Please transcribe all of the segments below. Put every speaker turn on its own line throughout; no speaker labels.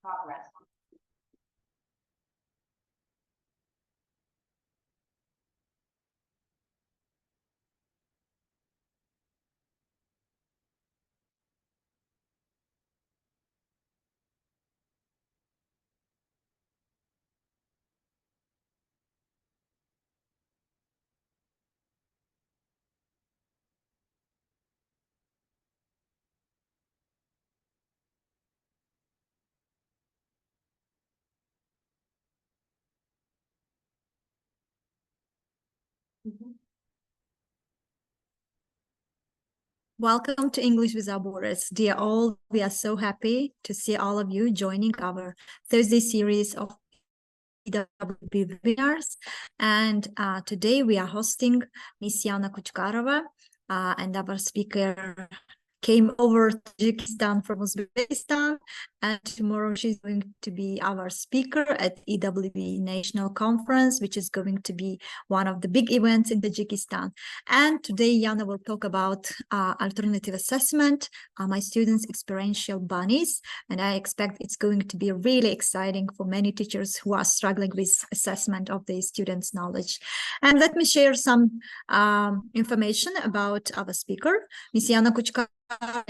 progress.
Welcome to English Without Borders. Dear all, we are so happy to see all of you joining our Thursday series of EWB webinars. And today we are hosting Miss Yana Kuchkarova, and our speaker came over to Tajikistan from Uzbekistan, and tomorrow she's going to be our speaker at EWB National Conference, which is going to be one of the big events in Tajikistan. And today Yana will talk about alternative assessment, my students' experiential bunnies, and I expect it's going to be really exciting for many teachers who are struggling with assessment of their students' knowledge. And let me share some information about our speaker, Miss Yana Kuchkarova,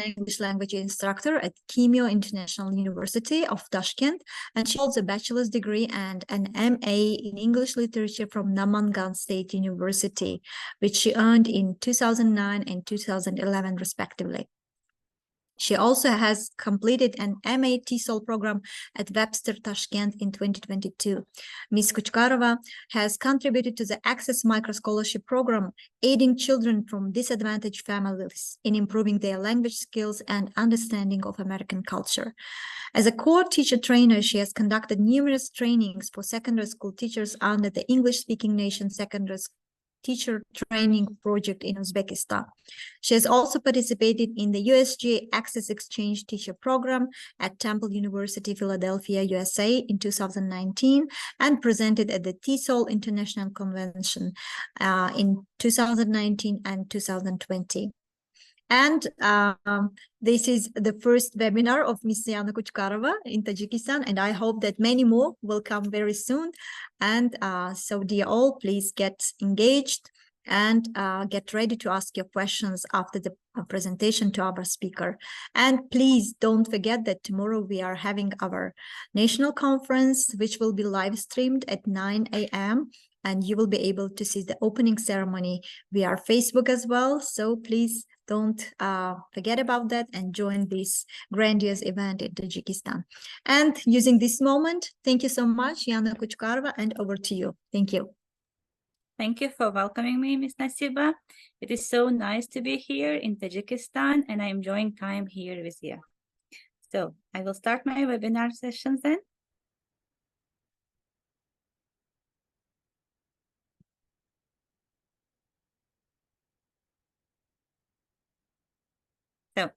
English language instructor at Kimyo International University of Tashkent, and she holds a bachelor's degree and an MA in English literature from Namangan State University, which she earned in 2009 and 2011 respectively. She also has completed an MA TESOL program at Webster Tashkent in 2022. Ms. Kuchkarova has contributed to the Access Micro Scholarship Program, aiding children from disadvantaged families in improving their language skills and understanding of American culture. As a core teacher trainer, she has conducted numerous trainings for secondary school teachers under the English-speaking nation secondary school teacher training project in Uzbekistan. She has also participated in the USG Access Exchange Teacher Program at Temple University, Philadelphia, USA in 2019, and presented at the TESOL International Convention in 2019 and 2020. And this is the first webinar of Ms. Yana Kuchkarova in Tajikistan, and I hope that many more will come very soon. And so dear all, please get engaged and get ready to ask your questions after the presentation to our speaker. And please don't forget that tomorrow we are having our national conference, which will be live streamed at 9 a.m. and you will be able to see the opening ceremony via Facebook as well. So please don't forget about that and join this grandiose event in Tajikistan. And using this moment, thank you so much, Yana Kuchkarova, and over to you. Thank you.
Thank you for welcoming me, Ms. Nasiba. It is so nice to be here in Tajikistan, and I'm enjoying time here with you. So I will start my webinar sessions then. So,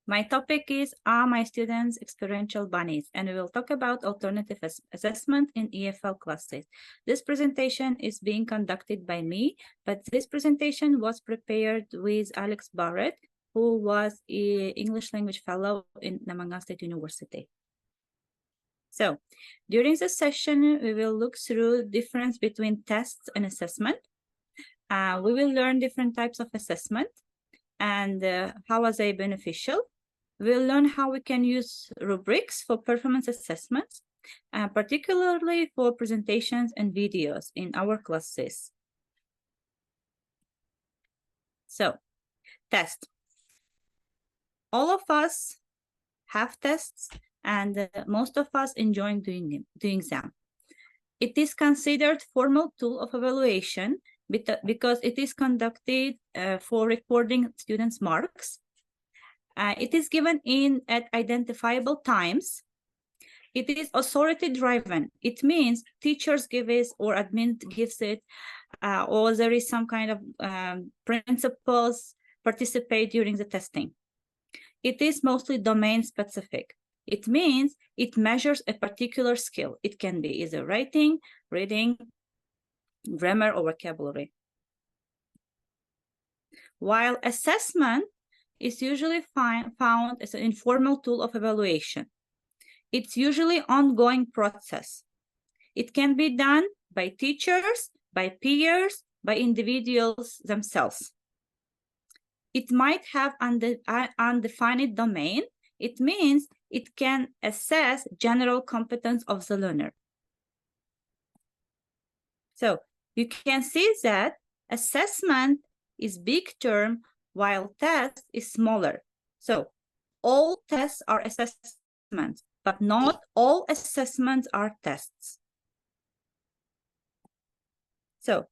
my topic is, are my students experiential bunnies? And we will talk about alternative assessment in EFL classes. This presentation is being conducted by me, but this presentation was prepared with Alex Barrett, who was an English language fellow in Namangan State University. So, during this session, we will look through difference between tests and assessment. We will learn different types of assessment and how are they beneficial. We'll learn how we can use rubrics for performance assessments, particularly for presentations and videos in our classes. So, test. All of us have tests, and most of us enjoy doing them. It is considered formal tool of evaluation because it is conducted for recording students' marks. It is given at identifiable times. It is authority-driven. It means teachers give it or admin gives it, or there is some kind of principals participate during the testing. It is mostly domain-specific. It means it measures a particular skill. It can be either writing, reading, grammar, or vocabulary. While assessment is usually found as an informal tool of evaluation. It's usually an ongoing process. It can be done by teachers, by peers, by individuals themselves. It might have undefined domain. It means it can assess general competence of the learner. So you can see that assessment is big term while test is smaller. So all tests are assessments, but not all assessments are tests. So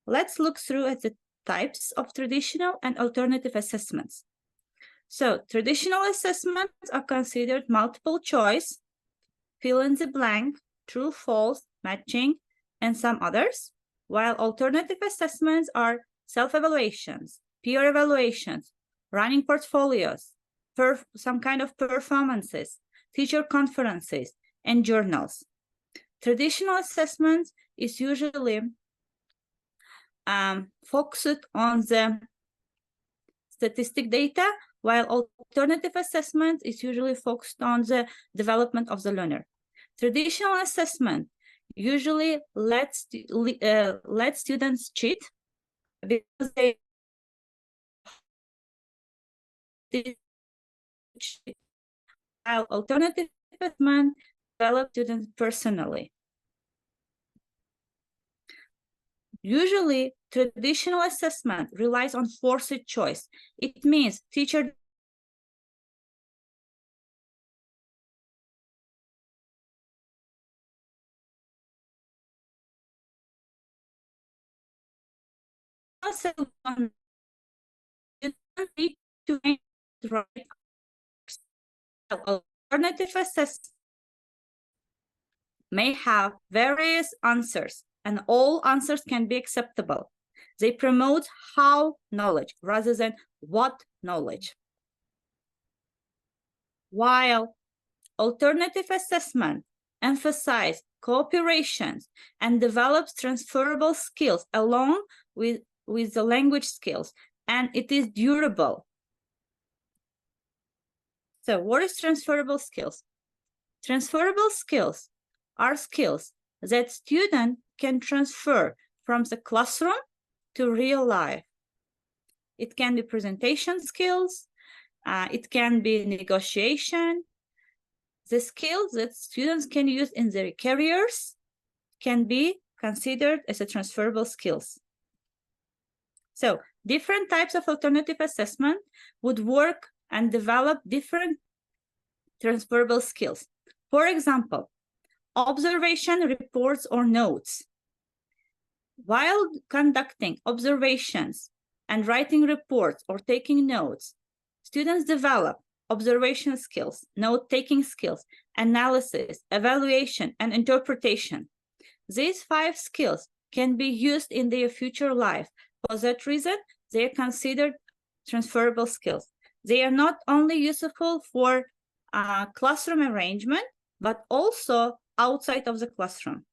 let's look through at the types of traditional and alternative assessments. So traditional assessments are considered multiple choice, fill in the blank, true, false, matching, and some others, while alternative assessments are self-evaluations, peer evaluations, running portfolios, some kind of performances, teacher conferences, and journals. Traditional assessments is usually focused on the statistic data, while alternative assessment is usually focused on the development of the learner. Traditional assessment usually let students cheat because they while alternative assessment develop students personally. Usually, traditional assessment relies on forced choice. It means teacher need to make the right alternative assessment may have various answers, and all answers can be acceptable. They promote how knowledge rather than what knowledge. While alternative assessment emphasizes cooperation and develops transferable skills along with the language skills, and it is durable. So what is transferable skills? Transferable skills are skills that students can transfer from the classroom to real life. It can be presentation skills, it can be negotiation. The skills that students can use in their careers can be considered as a transferable skills. So different types of alternative assessment would work and develop different transferable skills. For example, observation reports or notes. While conducting observations and writing reports or taking notes, students develop observation skills, note-taking skills, analysis, evaluation, and interpretation. These 5 skills can be used in their future life. For that reason, they are considered transferable skills. They are not only useful for classroom arrangement, but also outside of the classroom.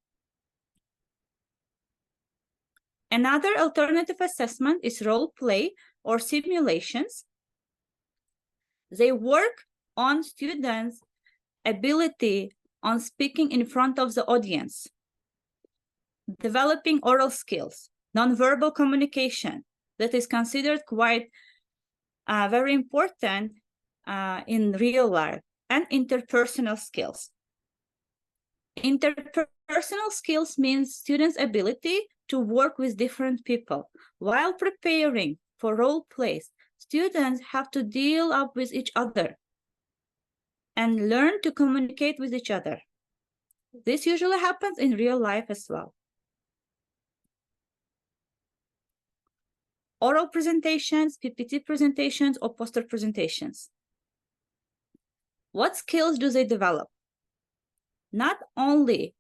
Another alternative assessment is role play or simulations. They work on students' ability on speaking in front of the audience, developing oral skills, nonverbal communication that is considered quite very important in real life, and interpersonal skills. Interpersonal skills means students' ability to work with different people. While preparing for role plays, students have to deal up with each other and learn to communicate with each other. This usually happens in real life as well. Oral presentations, PPT presentations, or poster presentations. What skills do they develop? Not only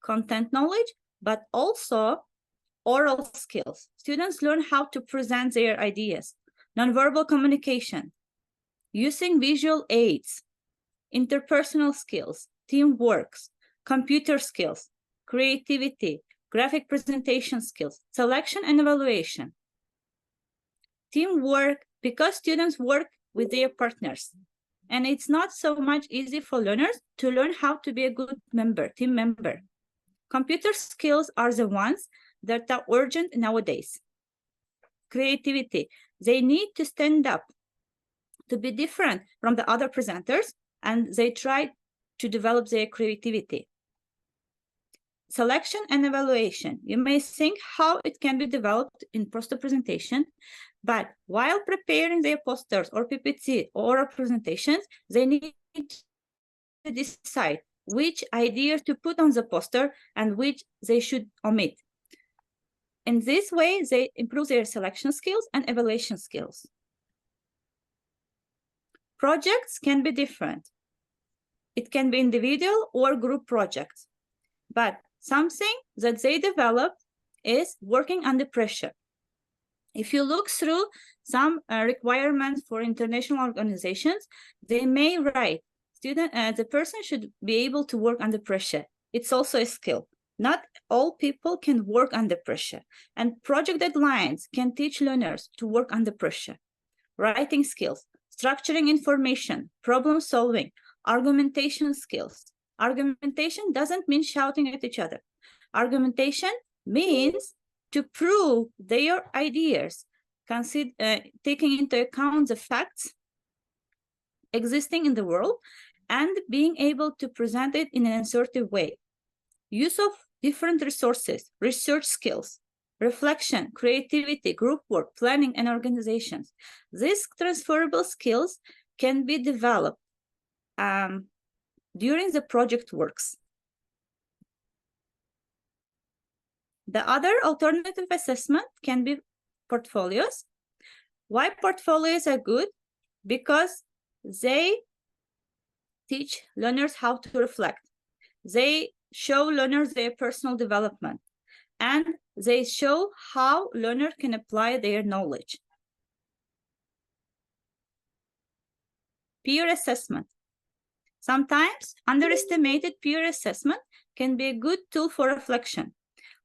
content knowledge, but also oral skills. Students learn how to present their ideas, nonverbal communication, using visual aids, interpersonal skills, teamwork, computer skills, creativity, graphic presentation skills, selection and evaluation. Teamwork because students work with their partners. And it's not so much easy for learners to learn how to be a good member, team member. Computer skills are the ones that are urgent nowadays. Creativity, they need to stand up to be different from the other presenters, and they try to develop their creativity. Selection and evaluation. You may think how it can be developed in poster presentation, but while preparing their posters or PPT or presentations, they need to decide which ideas to put on the poster and which they should omit. In this way, they improve their selection skills and evaluation skills. Projects can be different. It can be individual or group projects, but something that they develop is working under pressure. If you look through some requirements for international organizations, they may write, the person should be able to work under pressure. It's also a skill. Not all people can work under pressure, and project deadlines can teach learners to work under pressure. Writing skills, structuring information, problem solving, argumentation skills. Argumentation doesn't mean shouting at each other. Argumentation means to prove their ideas, taking into account the facts existing in the world and being able to present it in an assertive way. Use of different resources, research skills, reflection, creativity, group work, planning, and organizations. These transferable skills can be developed during the project works. The other alternative assessment can be portfolios. Why portfolios are good? Because they teach learners how to reflect. They show learners their personal development, and they show how learners can apply their knowledge. Peer assessment. Sometimes underestimated peer assessment can be a good tool for reflection.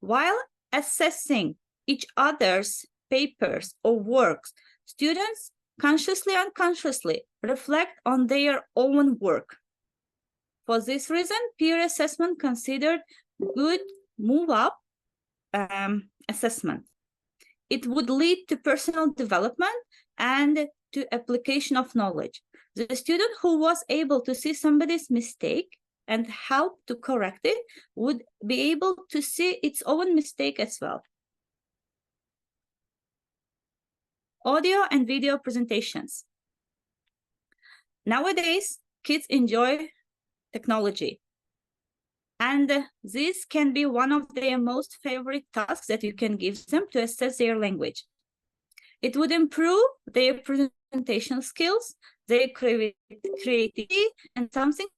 While assessing each other's papers or works, students consciously and unconsciously reflect on their own work. For this reason, peer assessment considered good move-up assessment. It would lead to personal development and to application of knowledge. The student who was able to see somebody's mistake and help to correct it would be able to see its own mistake as well. Audio and video presentations. Nowadays, kids enjoy technology, and this can be one of their most favorite tasks that you can give them to assess their language. It would improve their presentation skills, their creativity, and something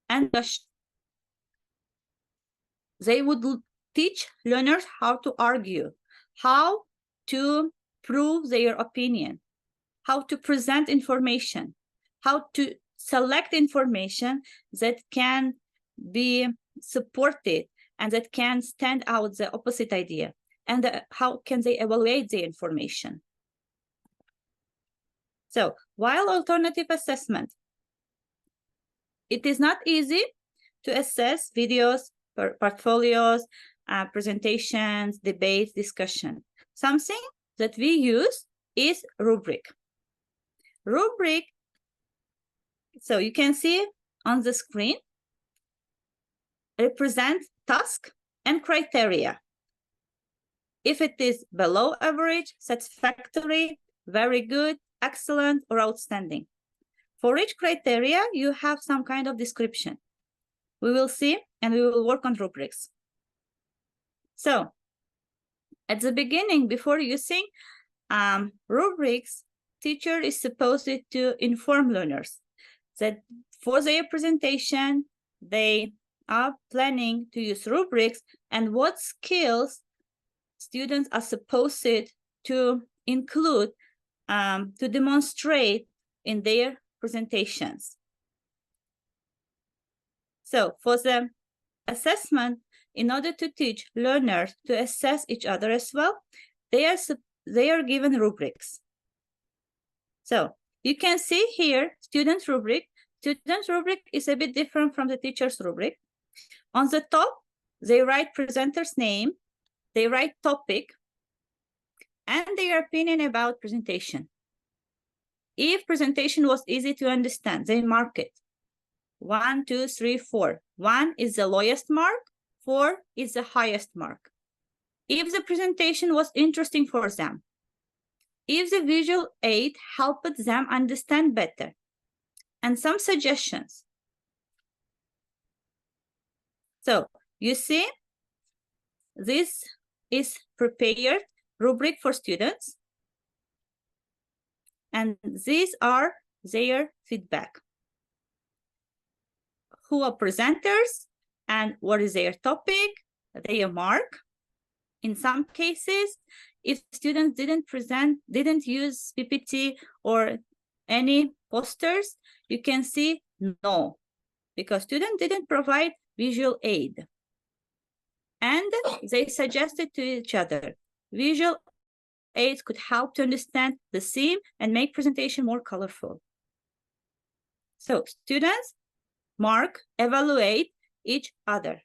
and they would teach learners how to argue, how to prove their opinion, how to present information, how to select information that can be supported and that can stand out the opposite idea, and how can they evaluate the information. So while alternative assessment, it is not easy to assess videos, portfolios, presentations, debates, discussion. Something that we use is rubric. Rubric, so you can see on the screen, represents task and criteria. If it is below average, satisfactory, very good, excellent, or outstanding. For each criteria, you have some kind of description. We will see, and we will work on rubrics. So, at the beginning, before using rubrics, teacher is supposed to inform learners that for their presentation, they are planning to use rubrics and what skills students are supposed to include to demonstrate in their presentations. So for the assessment, in order to teach learners to assess each other as well, they are given rubrics. So you can see here, student rubric. Student rubric is a bit different from the teacher's rubric. On the top, they write presenter's name, they write topic, and their opinion about presentation. If presentation was easy to understand, they mark it. 1, 2, 3, 4. 1 is the lowest mark, 4 is the highest mark. If the presentation was interesting for them, if the visual aid helped them understand better, and some suggestions. So you see, this is prepared rubric for students, and these are their feedback. Who are presenters and what is their topic, their mark. In some cases, if students didn't use PPT or any posters, you can see no, because students didn't provide visual aid. And they suggested to each other, visual aids could help to understand the theme and make presentation more colorful. So students mark, evaluate each other.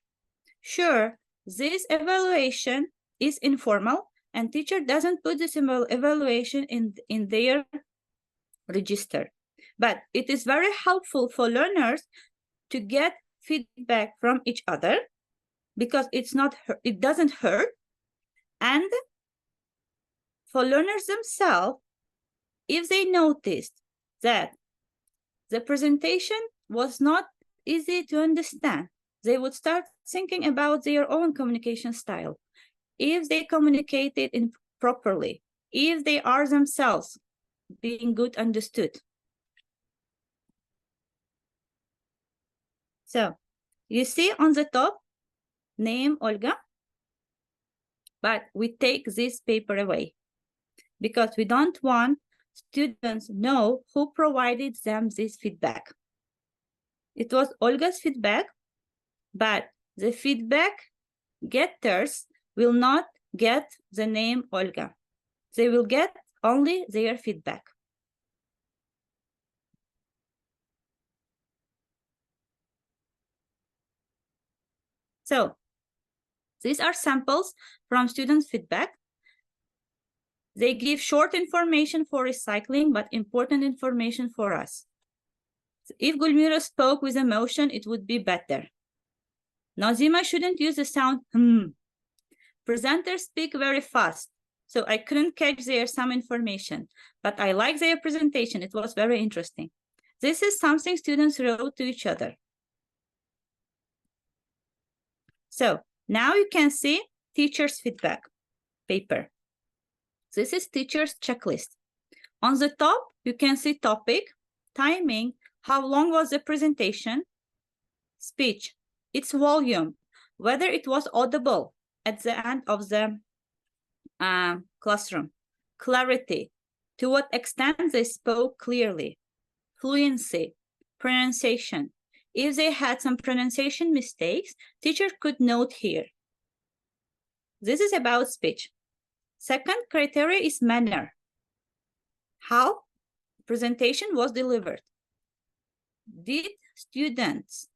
Sure, this evaluation is informal and teacher doesn't put this evaluation in their register. But it is very helpful for learners to get feedback from each other because it doesn't hurt. And for learners themselves, if they noticed that the presentation was not easy to understand, they would start thinking about their own communication style. If they communicated improperly, if they are themselves being good understood. So you see on the top, name Olga, but we take this paper away because we don't want students know who provided them this feedback. It was Olga's feedback, but the feedback getters will not get the name Olga. They will get only their feedback. So these are samples from students' feedback. They give short information for recycling, but important information for us. If Gulmira spoke with emotion, it would be better. Nazima shouldn't use the sound Presenters speak very fast, so I couldn't catch some information, but I like their presentation. It was very interesting. This is something students wrote to each other. So now you can see teacher's feedback paper. This is teacher's checklist. On the top, you can see topic, timing, how long was the presentation, speech, its volume, whether it was audible at the end of the classroom, clarity, to what extent they spoke clearly, fluency, pronunciation. If they had some pronunciation mistakes, teacher could note here. This is about speech. Second criteria is manner. How presentation was delivered. Did students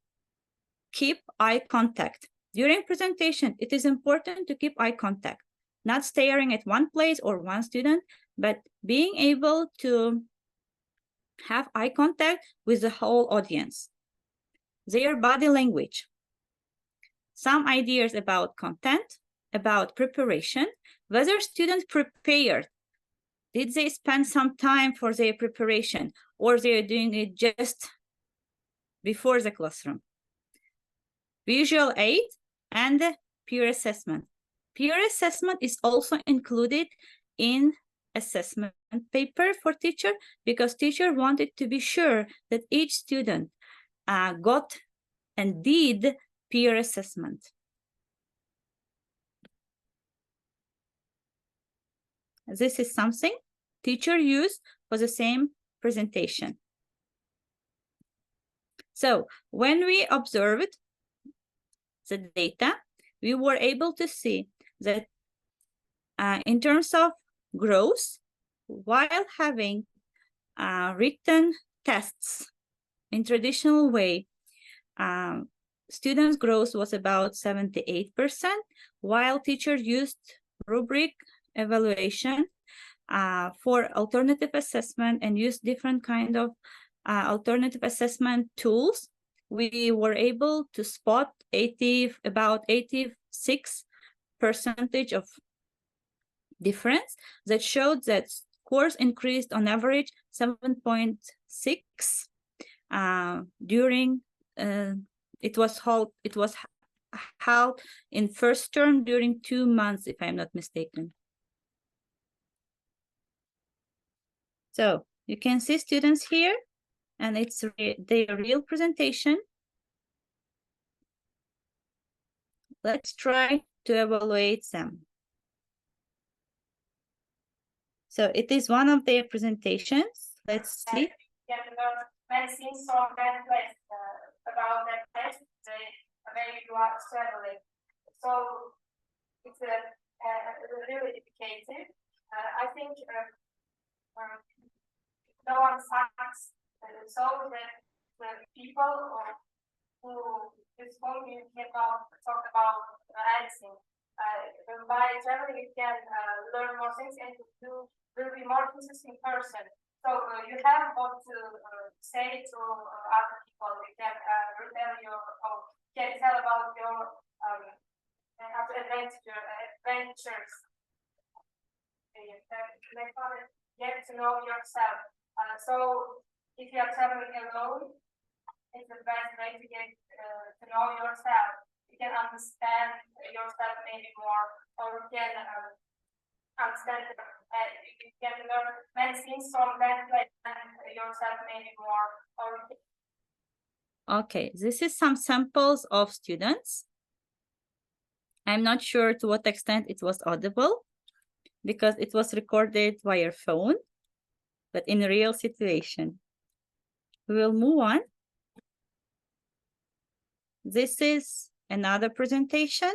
keep eye contact? During presentation, it is important to keep eye contact, not staring at one place or one student, but being able to have eye contact with the whole audience. Their body language. Some ideas about content, about preparation, whether students prepared. Did they spend some time for their preparation or they're doing it just before the classroom? Visual aid and peer assessment. Peer assessment is also included in assessment paper for teacher because teacher wanted to be sure that each student got and did peer assessment. This is something teacher used for the same presentation. So when we observed the data, we were able to see that in terms of growth, while having written tests in traditional way, students' growth was about 78%, while teachers used rubric evaluation for alternative assessment and used different kind of alternative assessment tools. We were able to spot about 86% of difference that showed that scores increased on average 7.6 during it was held in first term during 2 months, if I'm not mistaken. So you can see students here, and it's their real presentation. Let's try to evaluate them. So it is one of their presentations. Let's see.
Many things from that place about that place, where you are traveling. So it's really educative. I think no one sucks so that the people who is only cannot talk about anything. By traveling, you can learn more things and you will be more interesting person. So you have what to say to other people. You can tell about your adventures. Get to know yourself. So if you are traveling alone, it's the best way to get to know yourself. You can understand yourself maybe more, or you can understand. You can learn many things from that place and yourself maybe more.
Okay, this is some samples of students. I'm not sure to what extent it was audible because it was recorded via phone, but in a real situation. We will move on. This is another presentation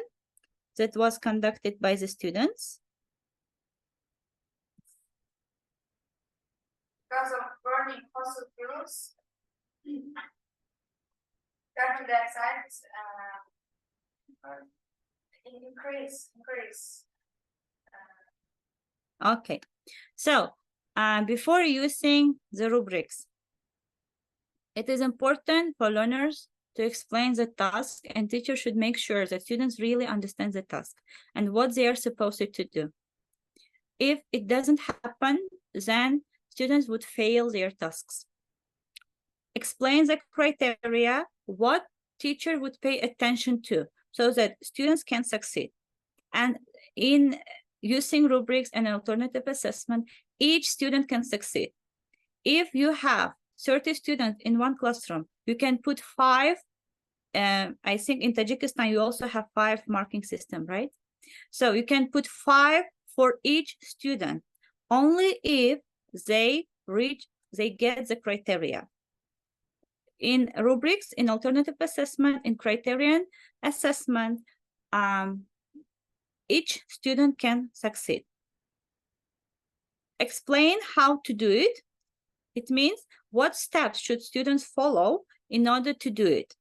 that was conducted by the students.
Because of burning fossil fuels, carbon dioxide increase.
Okay, so before using the rubrics, it is important for learners to explain the task, and teachers should make sure that students really understand the task and what they are supposed to do. If it doesn't happen, then students would fail their tasks. Explain the criteria, what teacher would pay attention to so that students can succeed. And in using rubrics and alternative assessment, each student can succeed. If you have 30 students in one classroom, you can put 5. I think in Tajikistan, you also have 5 marking system, right? So you can put 5 for each student, only if they get the criteria. In rubrics, in alternative assessment, in criterion assessment, each student can succeed. Explain how to do it. It means what steps should students follow in order to do it.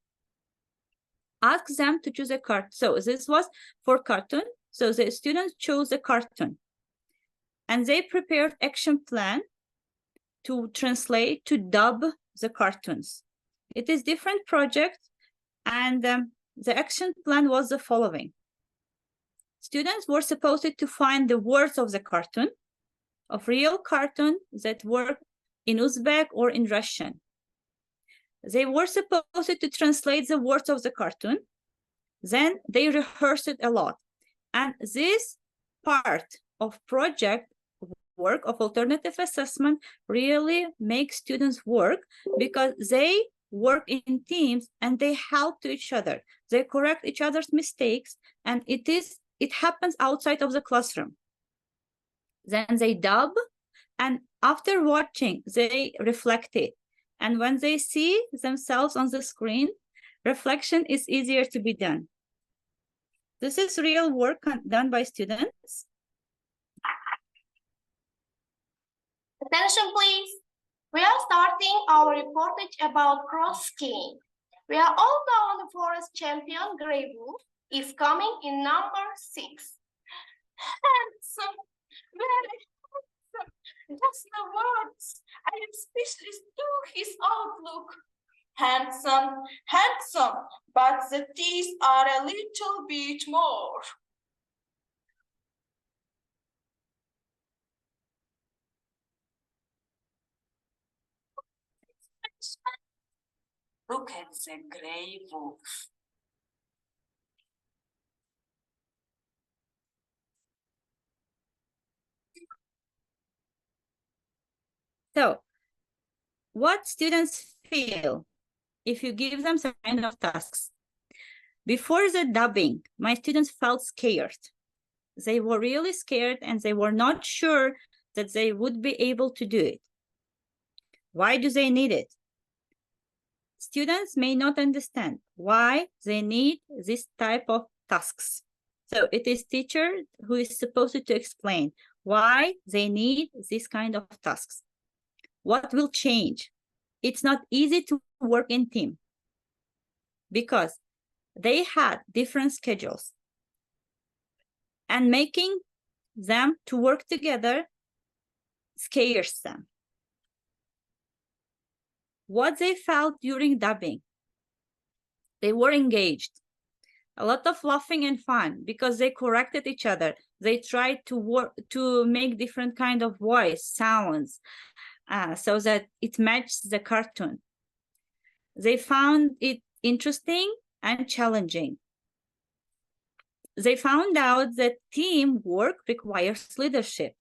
Ask them to choose a cartoon. So this was for cartoon. So the students chose a cartoon. And they prepared action plan to translate, to dub the cartoons. It is different project, and the action plan was the following. Students were supposed to find the words of the cartoon, of real cartoon that were in Uzbek or in Russian. They were supposed to translate the words of the cartoon. Then they rehearsed it a lot. And this part of project work of alternative assessment really makes students work because they work in teams and they help to each other. They correct each other's mistakes, and it happens outside of the classroom. Then they dub, and after watching, they reflect it. And when they see themselves on the screen, reflection is easier to be done. This is real work done by students.
Attention, please. We are starting our reportage about cross-skiing. We are all know the forest champion, Grey Wolf, is coming in number 6. Handsome, very handsome. Just the words. I am speechless to his outlook. Handsome, handsome, but the teeth are a little bit more. Look at the Grey Wolf.
So, what students feel if you give them some kind of tasks? Before the dubbing, my students felt scared. They were really scared and they were not sure that they would be able to do it. Why do they need it? Students may not understand why they need this type of tasks. So it is teacher who is supposed to explain why they need this kind of tasks. What will change? It's not easy to work in team because they had different schedules, and making them to work together scares them. What they felt during dubbing, they were engaged. A lot of laughing and fun because they corrected each other. They tried to work to make different kind of voice sounds so that it matched the cartoon. They found it interesting and challenging. They found out that teamwork requires leadership,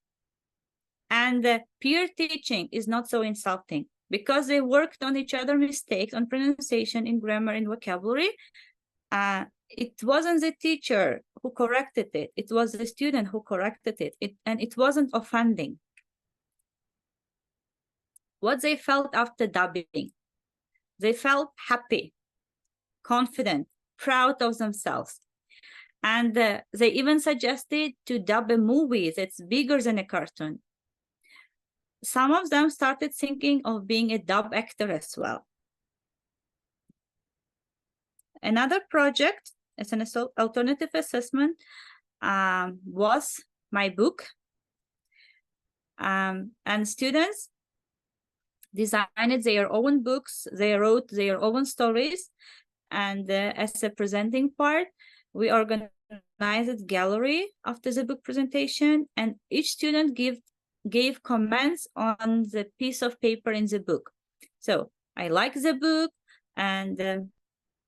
and peer teaching is not so insulting because they worked on each other's mistakes on pronunciation, in grammar, in vocabulary. It wasn't the teacher who corrected it. It was the student who corrected it, and it wasn't offending. What they felt after dubbing, they felt happy, confident, proud of themselves. And they even suggested to dub a movie that's bigger than a cartoon. Some of them started thinking of being a dub actor as well. Another project as an alternative assessment was my book. And students designed their own books, they wrote their own stories, and as a presenting part, we organized a gallery after the book presentation, and each student gave comments on the piece of paper in the book. So I like the book, and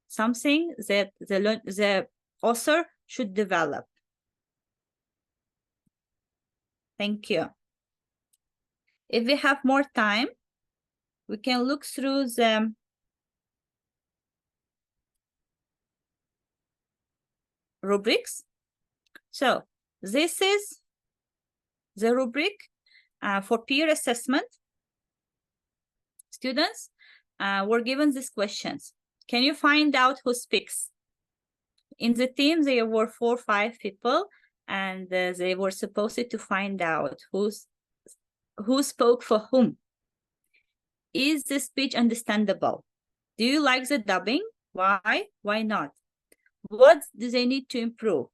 something that the author should develop. Thank you. If we have more time, we can look through the rubrics. So this is the rubric for peer assessment. Students were given these questions. Can you find out who speaks? In the team, there were 4 or 5 people, and they were supposed to find out who spoke for whom. Is the speech understandable? Do you like the dubbing? Why? Why not? What do they need to improve?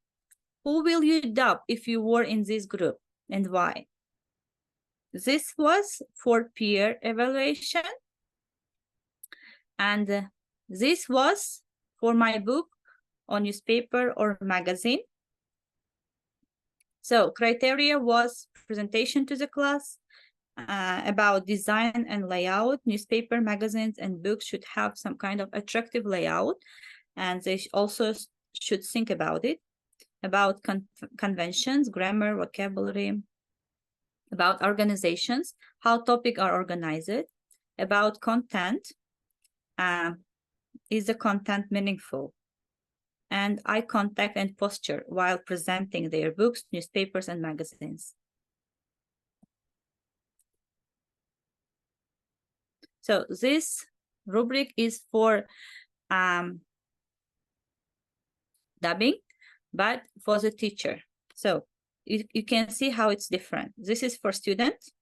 Who will you dub if you were in this group, and why? This was for peer evaluation, and this was for my book on newspaper or magazine. So criteria was presentation to the class, about design and layout. Newspaper, magazines, and books should have some kind of attractive layout, and they also should think about it, about conventions, grammar, vocabulary, about organizations, how topics are organized, about content, is the content meaningful, and eye contact and posture while presenting their books, newspapers, and magazines. So this rubric is for dubbing. but for the teacher. So you can see how it's different. This is for students,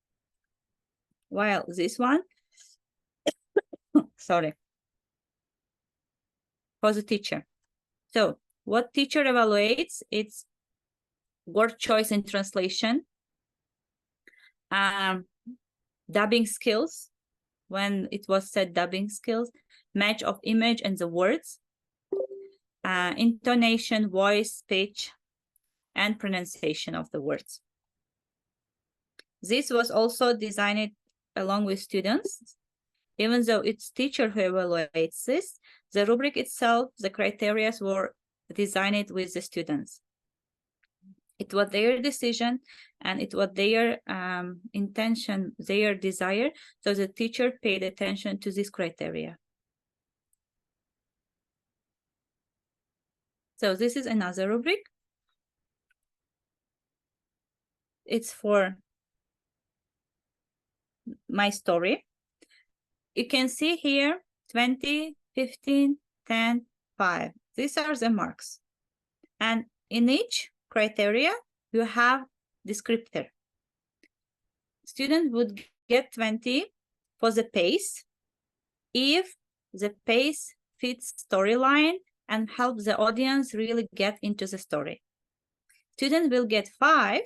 while this one, sorry, for the teacher. So what teacher evaluates, it's word choice and translation, dubbing skills, when it was said dubbing skills, match of image and the words, intonation, voice, pitch, and pronunciation of the words. This was also designed along with students. Even though it's teacher who evaluates this, the rubric itself, the criteria were designed with the students. It was their decision and it was their intention, their desire. So the teacher paid attention to this criteria. So this is another rubric. It's for my story. You can see here 20, 15, 10, 5. These are the marks. And in each criteria, you have descriptor. Students would get 20 for the pace if the pace fits storyline and helps the audience really get into the story. Students will get 5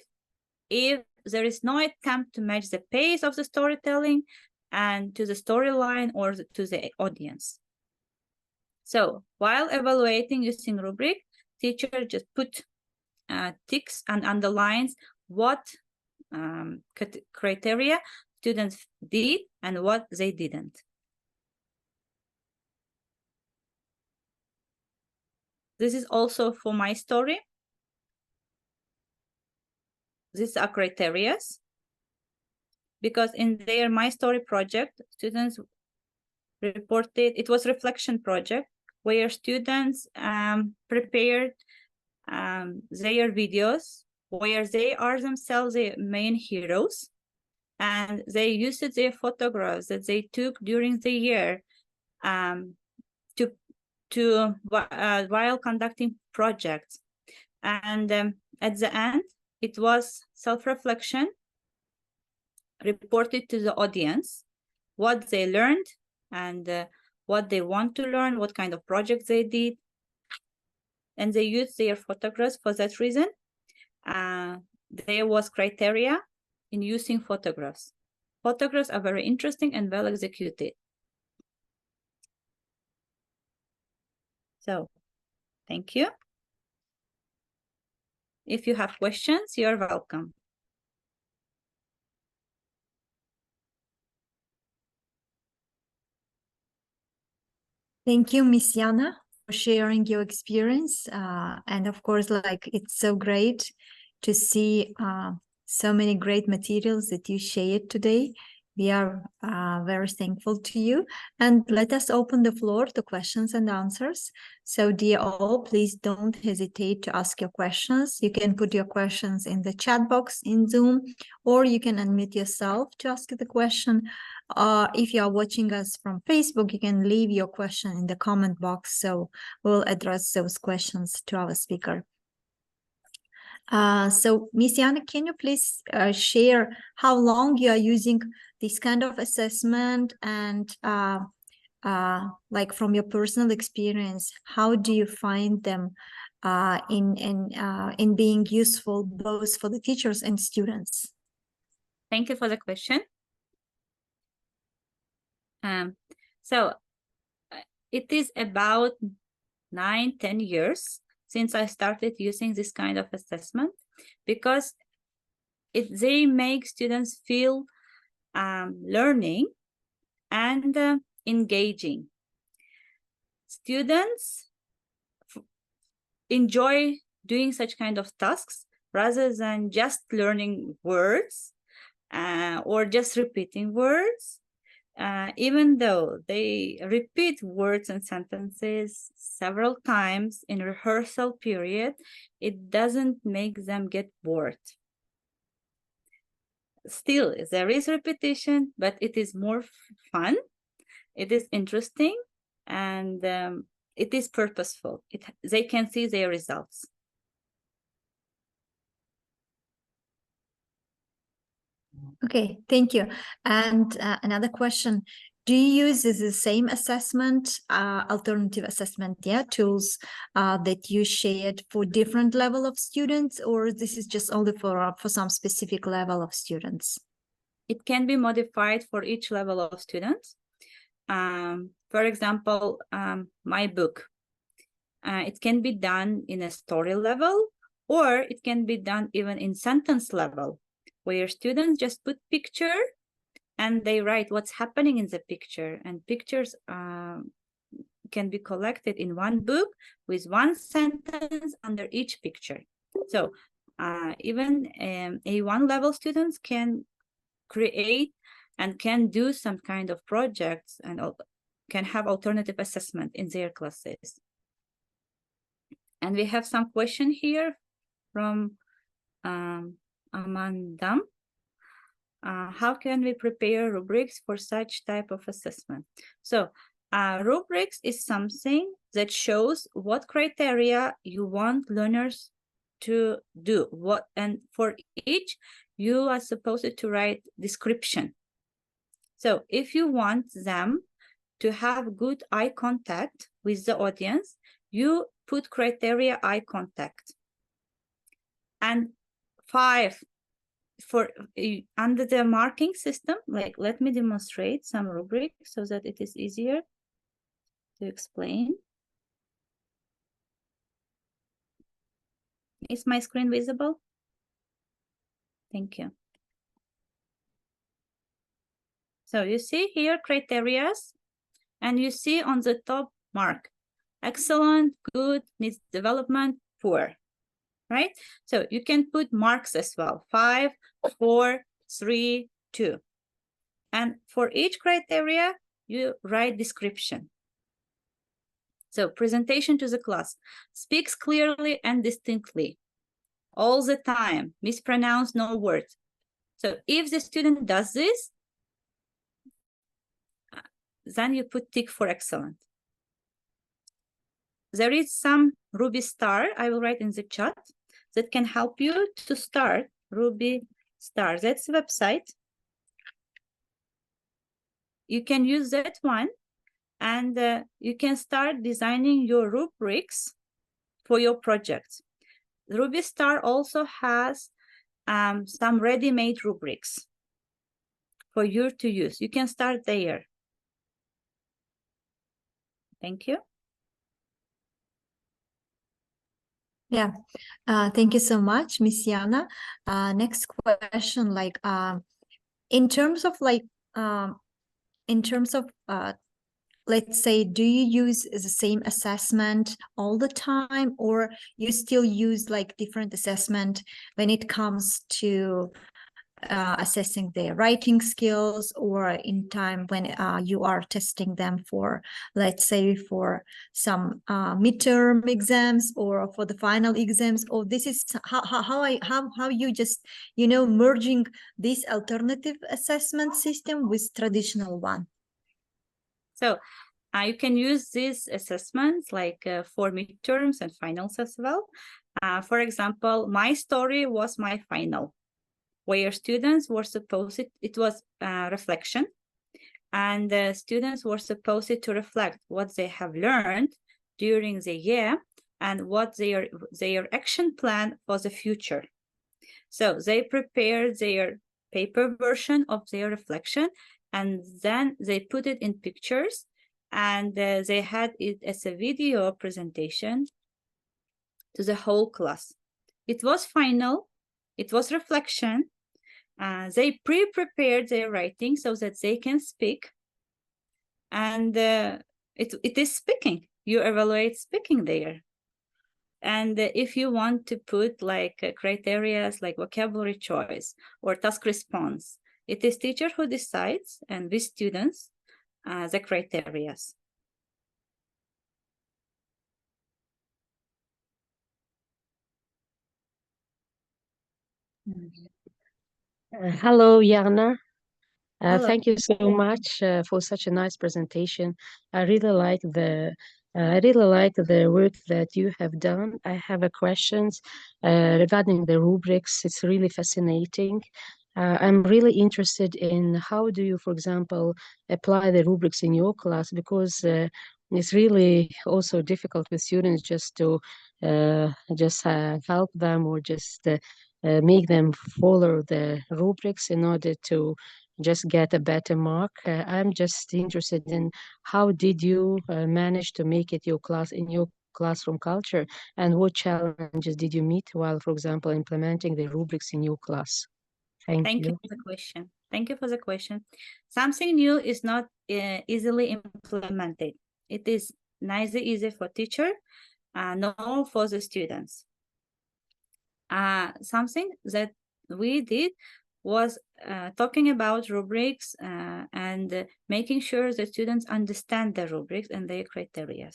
if there is no attempt to match the pace of the storytelling and to the storyline or to the audience. So while evaluating using rubric, teacher just put ticks and underlines what criteria students did and what they didn't. This is also for my story. These are criteria because in their My Story project, students reported, it was reflection project where students prepared their videos where they are themselves the main heroes, and they used their photographs that they took during the year while conducting projects. And at the end, it was self-reflection reported to the audience, what they learned and what they want to learn, what kind of projects they did. And they used their photographs for that reason. There was criteria in using photographs. Photographs are very interesting and well executed. So, thank you. If you have questions, you're welcome.
Thank you, Miss Yana, for sharing your experience. And of course, like, it's so great to see so many great materials that you shared today. We are very thankful to you. And let us open the floor to questions and answers. So dear all, please don't hesitate to ask your questions. You can put your questions in the chat box in Zoom, or you can unmute yourself to ask the question. If you are watching us from Facebook, you can leave your question in the comment box. So we'll address those questions to our speaker. So Miss Yana, can you please share how long you are using this kind of assessment, and like from your personal experience, how do you find them in being useful both for the teachers and students?
Thank you for the question. So it is about 9-10 years since I started using this kind of assessment, because they make students feel learning and engaging. Students enjoy doing such kind of tasks rather than just learning words or just repeating words. Even though they repeat words and sentences several times in rehearsal period, it doesn't make them get bored. Still, there is repetition, but it is more fun, it is interesting, and it is purposeful. They can see their results.
Okay, thank you. And another question, do you use the same assessment, alternative assessment, tools that you shared for different level of students, or this is just only for some specific level of students?
It can be modified for each level of students. For example, my book, it can be done in a story level, or it can be done even in sentence level, where students just put picture and they write what's happening in the picture, and pictures can be collected in one book with one sentence under each picture. So even A1 level students can create and can do some kind of projects and can have alternative assessment in their classes. And we have some question here from Amanda. How can we prepare rubrics for such type of assessment? So rubrics is something that shows what criteria you want learners to do, and for each you are supposed to write description. So if you want them to have good eye contact with the audience, you put criteria eye contact. And 5 for under the marking system, like let me demonstrate some rubric so that it is easier to explain. Is my screen visible? Thank you. So you see here criteria, and you see on the top mark, excellent, good, needs development, poor, right? So you can put marks as well, 5, 4, 3, 2. And for each criteria, you write description. So presentation to the class, speaks clearly and distinctly, all the time, mispronounce no words. So if the student does this, then you put tick for excellent. There is some Ruby Star, I will write in the chat, that can help you to start Ruby Star. That's the website. You can use that one, and you can start designing your rubrics for your project. Ruby Star also has some ready-made rubrics for you to use. You can start there. Thank you.
Yeah, thank you so much, Miss Yana. Next question, like in terms of let's say, do you use the same assessment all the time, or you still use like different assessment when it comes to assessing their writing skills, or in time when you are testing them for, let's say, for some midterm exams or for the final exams? Or this is how you just, you know, merging this alternative assessment system with traditional one?
So you can use these assessments like for midterms and finals as well. For example, my story was my final, where students were supposed, it was reflection, and students were supposed to reflect what they have learned during the year and what their action plan for the future. So they prepared their paper version of their reflection, and then they put it in pictures, and they had it as a video presentation to the whole class. It was final, it was reflection. They pre-prepared their writing so that they can speak, and it is speaking. You evaluate speaking there. And if you want to put like criteria like vocabulary choice or task response, it is teacher who decides, and with students the criteria.
Hello, Yana.
Hello.
Thank you so much for such a nice presentation. I really like the work that you have done. I have a questions regarding the rubrics. It's really fascinating. I'm really interested in how do you, for example, apply the rubrics in your class, because it's really also difficult with students just to help them or just make them follow the rubrics in order to just get a better mark. I'm just interested in how did you manage to make it your class in your classroom culture, and what challenges did you meet while, for example, implementing the rubrics in your class? Thank
Thank you
you.
for the question. Thank you for the question. Something new is not easily implemented. It is neither easy for teacher nor for the students. Something that we did was talking about rubrics and making sure the students understand the rubrics and their criteria,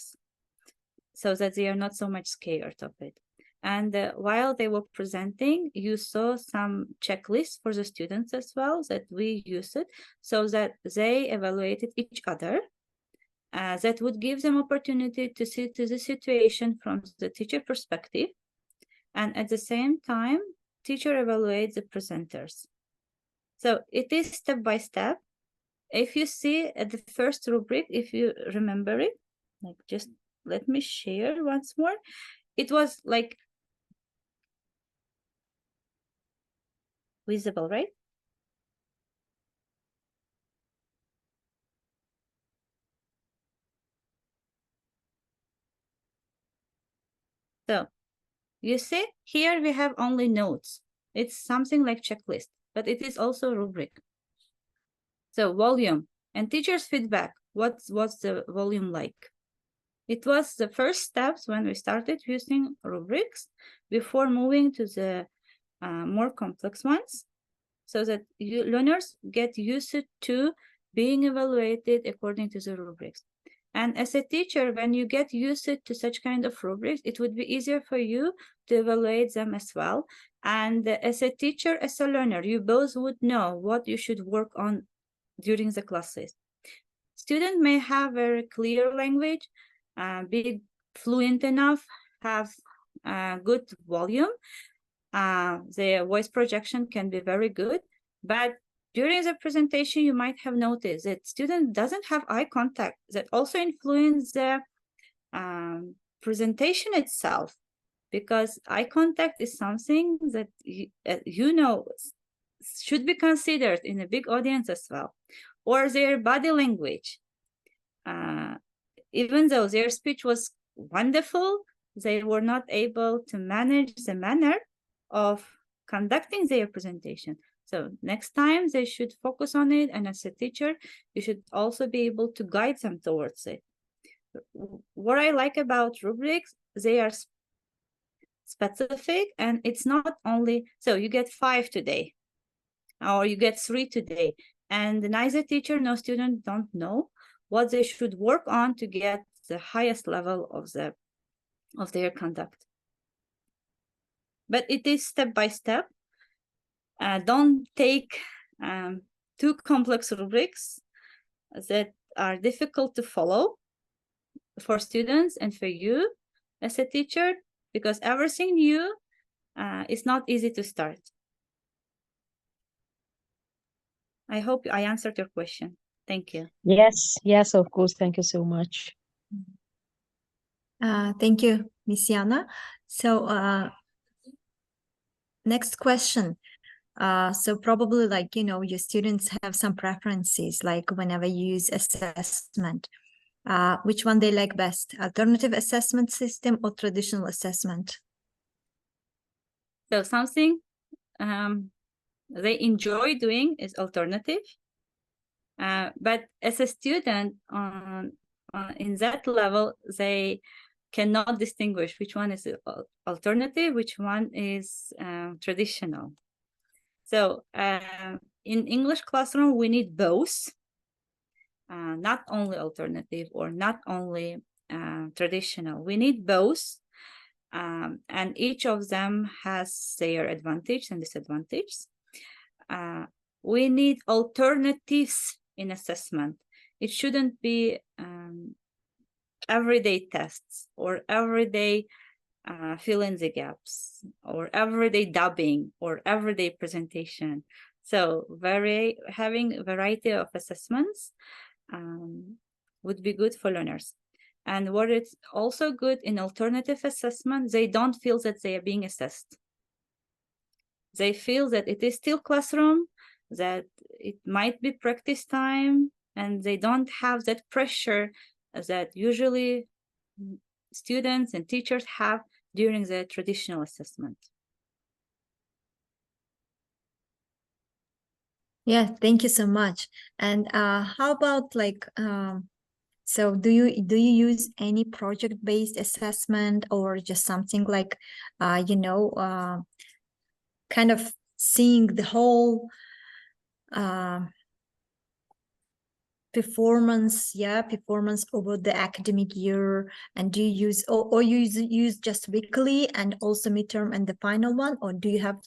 so that they are not so much scared of it. And while they were presenting, you saw some checklists for the students as well that we used it, so that they evaluated each other. That would give them opportunity to see to the situation from the teacher perspective. And at the same time, teacher evaluates the presenters. So it is step by step. If you see at the first rubric, if you remember it, like just let me share once more. It was like visible, right? So you see here we have only notes. It's something like checklist, but it is also rubric. So volume and teacher's feedback. What's the volume like? It was the first steps when we started using rubrics before moving to the more complex ones, so that learners get used to being evaluated according to the rubrics. And as a teacher, when you get used to such kind of rubrics, it would be easier for you to evaluate them as well. And as a teacher, as a learner, you both would know what you should work on during the classes. Student may have very clear language, be fluent enough, have good volume. Their voice projection can be very good, but during the presentation, you might have noticed that student doesn't have eye contact. That also influences the presentation itself, because eye contact is something that you know should be considered in a big audience as well. Or their body language. Even though their speech was wonderful, they were not able to manage the manner of conducting their presentation. So next time they should focus on it, and as a teacher, you should also be able to guide them towards it. What I like about rubrics, they are specific, and it's not only, so you get 5 today, or you get 3 today, and neither teacher nor student don't know what they should work on to get the highest level of their conduct. But it is step by step. Don't take too complex rubrics that are difficult to follow for students and for you as a teacher, because everything new is not easy to start. I hope I answered your question. Thank you.
Yes, of course. Thank you so much.
Thank you, Miss Yana. So next question. So probably like, your students have some preferences, like whenever you use assessment, which one they like best, alternative assessment system or traditional assessment?
So something they enjoy doing is alternative. But as a student in that level, they cannot distinguish which one is alternative, which one is traditional. So in English classroom, we need both, not only alternative or not only traditional. We need both, and each of them has their advantage and disadvantages. We need alternatives in assessment. It shouldn't be everyday tests or everyday fill in the gaps or everyday dubbing or everyday presentation. So having a variety of assessments would be good for learners. And what it's also good in alternative assessment, they don't feel that they are being assessed. They feel that it is still classroom, that it might be practice time, and they don't have that pressure that usually students and teachers have during the traditional assessment.
Yeah, thank you so much. And how about like, so do you use any project-based assessment or just something like, kind of seeing the whole performance over the academic year? And do you use or you use just weekly and also midterm and the final one, or do you have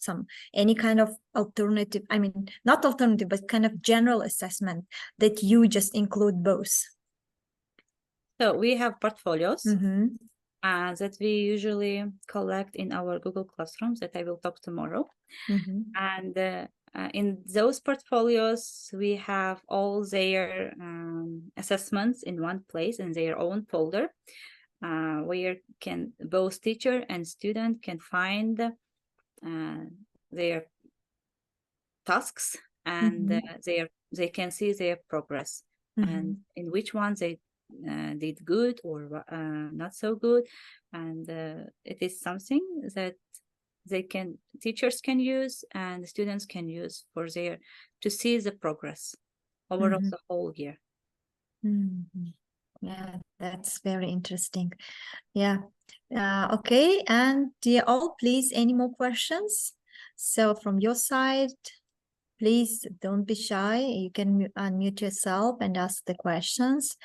any kind of alternative, I mean not alternative but kind of general assessment that you just include both?
So we have portfolios
Mm-hmm.
that we usually collect in our Google Classrooms that I will talk tomorrow.
Mm-hmm.
And in those portfolios, we have all their assessments in one place in their own folder, where both teacher and student can find their tasks, and they can see their progress, and in which ones they did good or not so good. And it is something that teachers can use and students can use to see the progress over the whole year.
Yeah, that's very interesting. Yeah. Okay, and dear all, please, any more questions? So from your side, please don't be shy. You can unmute yourself and ask the questions.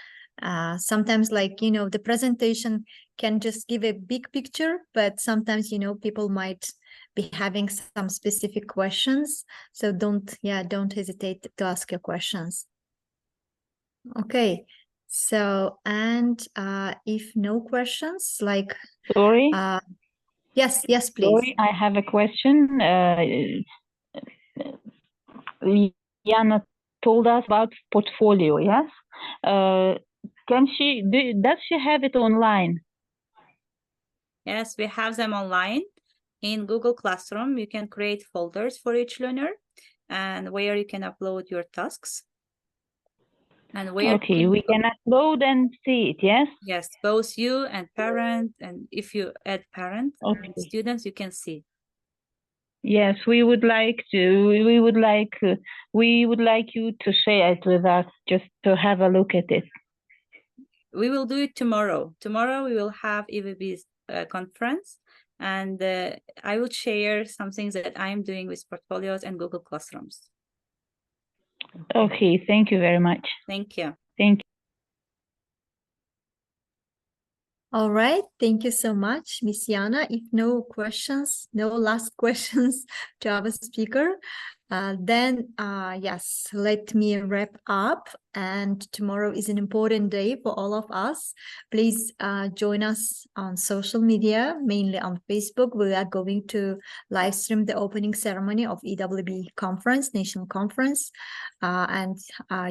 Sometimes, like, the presentation can just give a big picture, but sometimes, people might be having some specific questions. So don't hesitate to ask your questions. Okay. So, and if no questions, like,
Sorry.
Yes, please.
Sorry, I have a question. Yana told us about portfolio, yes? Does she have it online?
Yes, we have them online in Google Classroom. You can create folders for each learner and where you can upload your tasks. And where
okay, we can upload and see it, yes?
Yes, both you and parent, and if you add parents and students, you can see.
Yes, we would like you to share it with us, just to have a look at it.
We will do it tomorrow. Tomorrow we will have EVB's conference, and I will share some things that I'm doing with portfolios and Google Classrooms.
Okay, thank you very much.
Thank you.
Thank you.
All right, thank you so much, Miss Yana. If no last questions to our speaker, then yes, let me wrap up. And tomorrow is an important day for all of us. Please join us on social media, mainly on Facebook. We are going to live stream the opening ceremony of EWB conference, national conference, and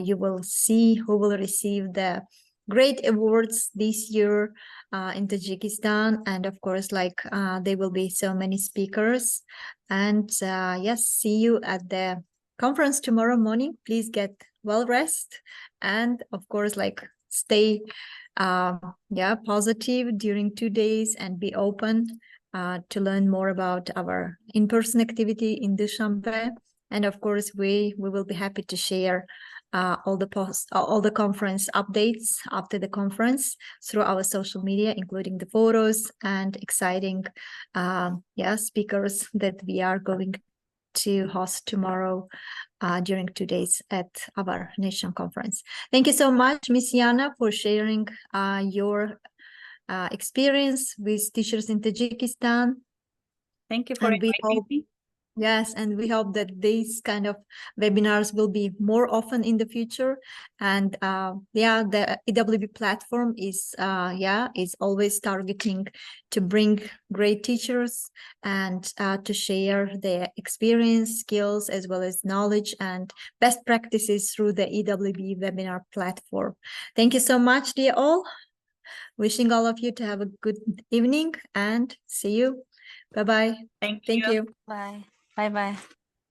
you will see who will receive the great awards this year in Tajikistan. And of course, like there will be so many speakers. And yes, see you at the conference tomorrow morning. Please get well rest. And of course, like stay positive during 2 days and be open to learn more about our in-person activity in Dushanbe. And of course, we will be happy to share all the conference updates after the conference through our social media, including the photos and exciting speakers that we are going to host tomorrow during 2 days at our national conference. Thank you so much, Miss Yana, for sharing your experience with teachers in Tajikistan.
Thank you for inviting me.
Yes, and we hope that these kind of webinars will be more often in the future. And yeah, the EWB platform is is always targeting to bring great teachers and to share their experience, skills, as well as knowledge and best practices through the EWB webinar platform. Thank you so much, dear all. Wishing all of you to have a good evening and see you. Bye-bye.
Thank
Thank you.
Bye. Bye-bye.